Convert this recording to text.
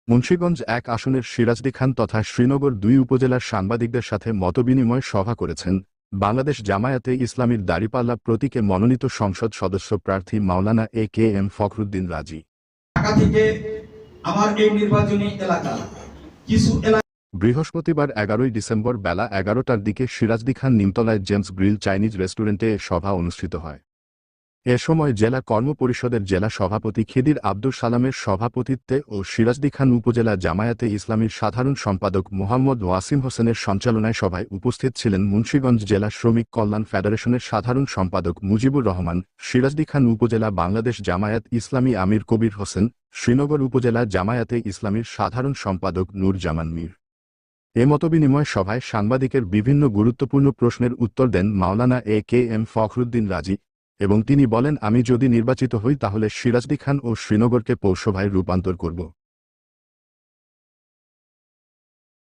মুন্সিগঞ্জ ১ আসনের সিরাজদি খান তথা শ্রীনগর ২ উপজেলার সাংবাদিকদের সাথে মতবিনিময় সভা করেছেন বাংলাদেশ জামায়াতে ইসলামীর দাঁড়িপাল্লা প্রতীকে মনোনীত সংসদ সদস্য প্রার্থী মাওলানা এ.কে.এম. ফখরুদ্দিন রাজি। ঢাকা থেকে আমার এই নির্বাচনী এলাকা কিছু বৃহস্পতিবার ১১ ডিসেম্বর বেলা ১১টার দিকে সিরাজদি খান নিমতলায় জেমস গ্রিল চাইনিজ রেস্টুরেন্টে সভা অনুষ্ঠিত হয়। এ সময় জেলা কর্মপরিষদের জেলা সভাপতি খিদির আব্দুল সালামের সভাপতিত্বে ও সিরাজদি খান উপজেলা জামায়াতে ইসলামীর সাধারণ সম্পাদক মোহাম্মদ ওয়াসিম হোসেনের সঞ্চালনায় সভায় উপস্থিত ছিলেন মুন্সিগঞ্জ জেলা শ্রমিক কল্যাণ ফেডারেশনের সাধারণ সম্পাদক মুজিবুর রহমান, সিরাজদি খান উপজেলা বাংলাদেশ জামায়াত ইসলামী আমির কবির হোসেন, শ্রীনগর উপজেলা জামায়াতে ইসলামীর সাধারণ সম্পাদক নূর জামান মীর। এ মতবিনিময় সভায় সাংবাদিকের বিভিন্ন গুরুত্বপূর্ণ প্রশ্নের উত্তর দেন মাওলানা এ.কে.এম. ফখরুদ্দিন রাজি এবং তিনি বলেন, আমি যদি নির্বাচিত হই তাহলে সিরাজদি খান ও শ্রীনগরকে পৌরসভায় রূপান্তর করব।